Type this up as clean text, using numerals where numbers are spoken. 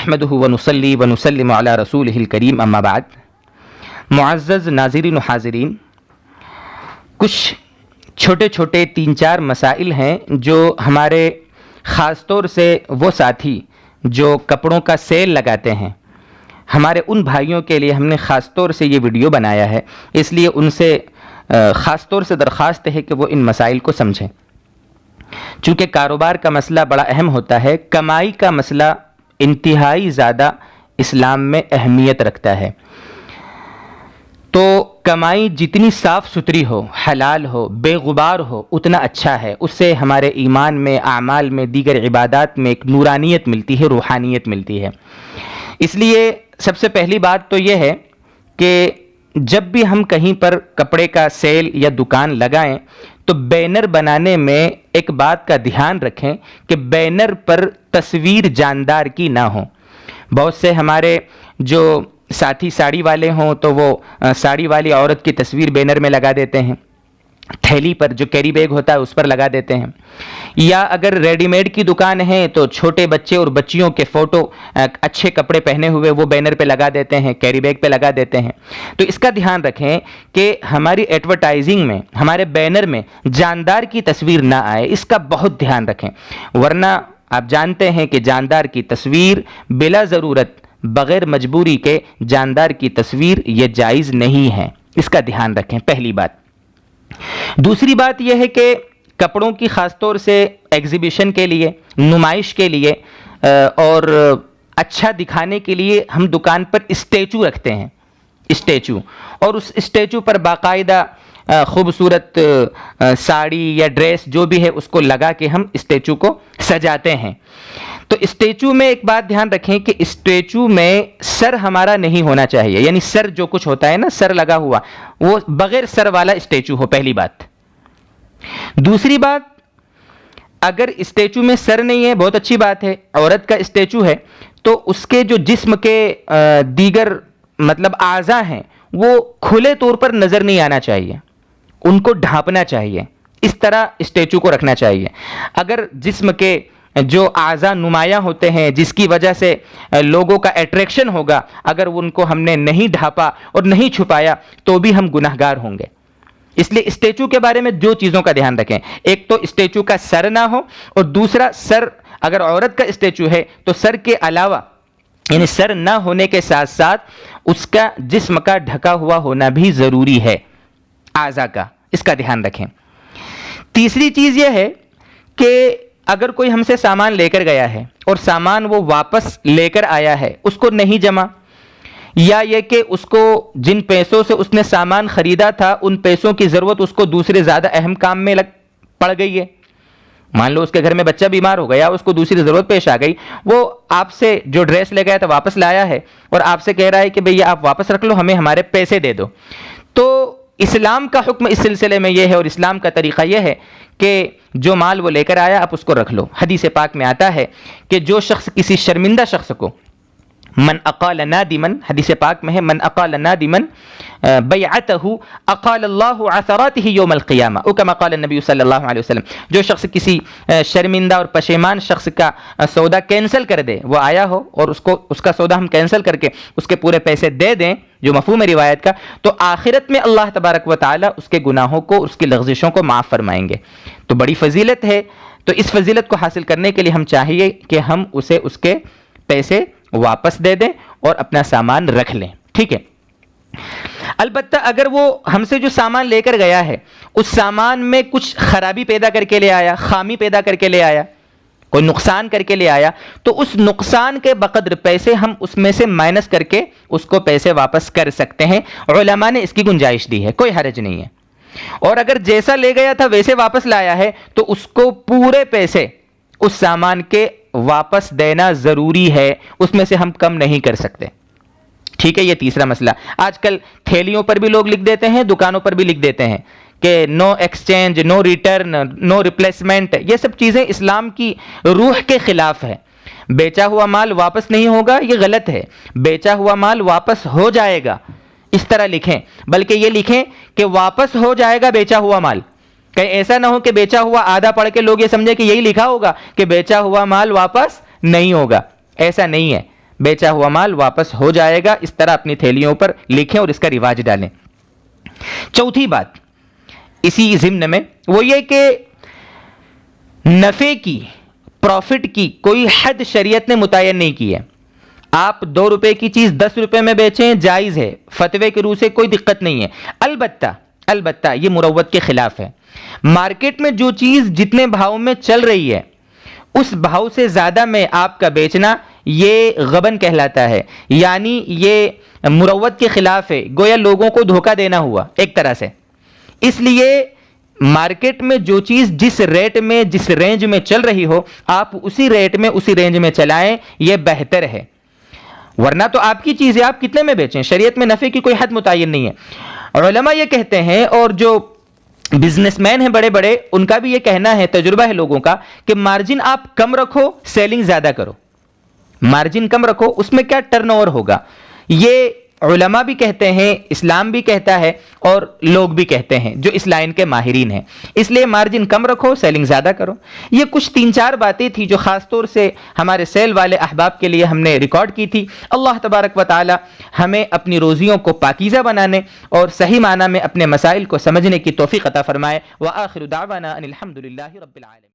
نحمده ونصلي ونسلم على رسوله الكريم اما بعد. معزز ناظرین و حاضرین، کچھ چھوٹے چھوٹے 3-4 مسائل ہیں جو ہمارے خاص طور سے وہ ساتھی جو کپڑوں کا سیل لگاتے ہیں، ہمارے ان بھائیوں کے لیے ہم نے خاص طور سے یہ ویڈیو بنایا ہے. اس لیے ان سے خاص طور سے درخواست ہے کہ وہ ان مسائل کو سمجھیں. چونکہ کاروبار کا مسئلہ بڑا اہم ہوتا ہے، کمائی کا مسئلہ انتہائی زیادہ اسلام میں اہمیت رکھتا ہے. تو کمائی جتنی صاف ستھری ہو، حلال ہو، بے غبار ہو، اتنا اچھا ہے. اس سے ہمارے ایمان میں، اعمال میں، دیگر عبادات میں ایک نورانیت ملتی ہے، روحانیت ملتی ہے. اس لیے سب سے پہلی بات تو یہ ہے کہ جب بھی ہم کہیں پر کپڑے کا سیل یا دکان لگائیں تو بینر بنانے میں ایک بات کا دھیان رکھیں کہ بینر پر تصویر جاندار کی نہ ہو. بہت سے ہمارے جو ساتھی ساڑی والے ہوں تو وہ ساڑی والی عورت کی تصویر بینر میں لگا دیتے ہیں، تھیلی پر جو کیری بیگ ہوتا ہے اس پر لگا دیتے ہیں. یا اگر ریڈی میڈ کی دکان ہے تو چھوٹے بچے اور بچیوں کے فوٹو اچھے کپڑے پہنے ہوئے وہ بینر پہ لگا دیتے ہیں، کیری بیگ پہ لگا دیتے ہیں. تو اس کا دھیان رکھیں کہ ہماری ایڈورٹائزنگ میں، ہمارے بینر میں جاندار کی تصویر نہ آئے. اس کا بہت دھیان رکھیں، ورنہ آپ جانتے ہیں کہ جاندار کی تصویر بلا ضرورت، بغیر مجبوری کے جاندار کی تصویر یہ جائز نہیں ہے. اس کا دھیان رکھیں، پہلی بات. دوسری بات یہ ہے کہ کپڑوں کی خاص طور سے ایگزیبیشن کے لیے، نمائش کے لیے اور اچھا دکھانے کے لیے ہم دکان پر اسٹیچو رکھتے ہیں، اسٹیچو، اور اس اسٹیچو پر باقاعدہ خوبصورت ساڑی یا ڈریس جو بھی ہے اس کو لگا کے ہم اسٹیچو کو سجاتے ہیں. تو اسٹیچو میں ایک بات دھیان رکھیں کہ اسٹیچو میں سر ہمارا نہیں ہونا چاہیے، یعنی سر جو کچھ ہوتا ہے نا، سر لگا ہوا، وہ بغیر سر والا اسٹیچو ہو، پہلی بات. دوسری بات، اگر اسٹیچو میں سر نہیں ہے، بہت اچھی بات ہے، عورت کا اسٹیچو ہے تو اس کے جو جسم کے دیگر مطلب اعضاء ہیں وہ کھلے طور پر نظر نہیں آنا چاہیے، ان کو ڈھانپنا چاہیے. اس طرح اسٹیچو کو رکھنا چاہیے. اگر جسم کے جو اعضاء نمایاں ہوتے ہیں جس کی وجہ سے لوگوں کا اٹریکشن ہوگا، اگر ان کو ہم نے نہیں ڈھانپا اور نہیں چھپایا تو بھی ہم گناہگار ہوں گے. اس لیے اسٹیچو کے بارے میں 2 چیزوں کا دھیان رکھیں. ایک تو اسٹیچو کا سر نہ ہو، اور دوسرا سر، اگر عورت کا اسٹیچو ہے تو سر کے علاوہ، یعنی سر نہ ہونے کے ساتھ ساتھ اس کا جسم کا ڈھکا ہوا ہونا بھی ضروری ہے، اعضاء کا. اس کا دھیان رکھیں. تیسری چیز یہ ہے کہ اگر کوئی ہم سے سامان لے کر گیا ہے اور سامان وہ واپس لے کر آیا ہے، اس کو نہیں جمع، یا یہ کہ اس کو جن پیسوں سے اس نے سامان خریدا تھا ان پیسوں کی ضرورت اس کو دوسرے زیادہ اہم کام میں پڑ گئی ہے. مان لو اس کے گھر میں بچہ بیمار ہو گیا، اس کو دوسری ضرورت پیش آ گئی، وہ آپ سے جو ڈریس لے گیا تھا واپس لایا ہے اور آپ سے کہہ رہا ہے کہ بھئی آپ واپس رکھ لو، ہمیں ہمارے پیسے دے دو. تو اسلام کا حکم اس سلسلے میں یہ ہے، اور اسلام کا طریقہ یہ ہے کہ جو مال وہ لے کر آیا آپ اس کو رکھ لو. حدیث پاک میں آتا ہے کہ جو شخص کسی شرمندہ شخص کو، من اقال نادمن، حدیث پاک میں ہے، من اقال نادمن بیعته اقال اللہ عثراته یوم القیامہ، او کما قال النبی صلی اللہ علیہ وسلم. جو شخص کسی شرمندہ اور پشیمان شخص کا سودا کینسل کر دے، وہ آیا ہو اور اس کا سودا ہم کینسل کر کے اس کے پورے پیسے دے دیں، جو مفہوم ہے روایت کا، تو آخرت میں اللہ تبارک و تعالی اس کے گناہوں کو، اس کی لغزشوں کو معاف فرمائیں گے. تو بڑی فضیلت ہے. تو اس فضیلت کو حاصل کرنے کے لیے ہم چاہیے کہ ہم اسے اس کے پیسے واپس دے دیں اور اپنا سامان رکھ لیں. ٹھیک ہے. البتہ اگر وہ ہم سے جو سامان لے کر گیا ہے اس سامان میں کچھ خرابی پیدا کر کے لے آیا، خامی پیدا کر کے لے آیا، کوئی نقصان کر کے لے آیا، تو اس نقصان کے بقدر پیسے ہم اس میں سے مائنس کر کے اس کو پیسے واپس کر سکتے ہیں. علماء نے اس کی گنجائش دی ہے، کوئی حرج نہیں ہے. اور اگر جیسا لے گیا تھا ویسے واپس لایا ہے تو اس کو پورے پیسے اس سامان کے واپس دینا ضروری ہے، اس میں سے ہم کم نہیں کر سکتے. ٹھیک ہے. یہ تیسرا مسئلہ. آج کل تھیلیوں پر بھی لوگ لکھ دیتے ہیں، دکانوں پر بھی لکھ دیتے ہیں کہ نو ایکسچینج، نو ریٹرن، نو ریپلیسمنٹ. یہ سب چیزیں اسلام کی روح کے خلاف ہے. بیچا ہوا مال واپس نہیں ہوگا، یہ غلط ہے. بیچا ہوا مال واپس ہو جائے گا، اس طرح لکھیں. بلکہ یہ لکھیں کہ واپس ہو جائے گا بیچا ہوا مال. کہیں ایسا نہ ہو کہ بیچا ہوا آدھا پڑھ کے لوگ یہ سمجھے کہ یہی لکھا ہوگا کہ بیچا ہوا مال واپس نہیں ہوگا. ایسا نہیں ہے. بیچا ہوا مال واپس ہو جائے گا، اس طرح اپنی تھیلیوں پر لکھیں اور اس کا رواج ڈالیں۔ چوتھی بات اسی ضمن میں وہ یہ کہ نفع کی، پروفٹ کی کوئی حد شریعت نے متعین نہیں کی ہے۔ آپ 2 روپے کی چیز 10 روپے میں بیچیں، جائز ہے، فتوے کے روح سے کوئی دقت نہیں ہے۔ البتہ یہ مروت کے خلاف ہے۔ مارکیٹ میں جو چیز جتنے بھاؤ میں چل رہی ہے اس بھاؤ سے زیادہ میں آپ کا بیچنا یہ غبن کہلاتا ہے، یعنی یہ مروت کے خلاف ہے، گویا لوگوں کو دھوکہ دینا ہوا ایک طرح سے۔ اس لیے مارکیٹ میں جو چیز جس ریٹ میں جس رینج میں چل رہی ہو آپ اسی ریٹ میں اسی رینج میں چلائیں، یہ بہتر ہے۔ ورنہ تو آپ کی چیزیں آپ کتنے میں بیچیں، شریعت میں نفع کی کوئی حد متعین نہیں ہے۔ علماء یہ کہتے ہیں، اور جو بزنس مین ہیں بڑے بڑے، ان کا بھی یہ کہنا ہے، تجربہ ہے لوگوں کا، کہ مارجن آپ کم رکھو، سیلنگ زیادہ کرو۔ مارجن کم رکھو، اس میں کیا ٹرن اوور ہوگا، یہ علماء بھی کہتے ہیں، اسلام بھی کہتا ہے، اور لوگ بھی کہتے ہیں جو اس لائن کے ماہرین ہیں۔ اس لیے مارجن کم رکھو، سیلنگ زیادہ کرو۔ یہ کچھ 3-4 باتیں تھی جو خاص طور سے ہمارے سیل والے احباب کے لیے ہم نے ریکارڈ کی تھی۔ اللہ تبارک و تعالی ہمیں اپنی روزیوں کو پاکیزہ بنانے اور صحیح معنی میں اپنے مسائل کو سمجھنے کی توفیق عطا فرمائے۔ وآخر دعوانا ان الحمد للہ رب العالمین۔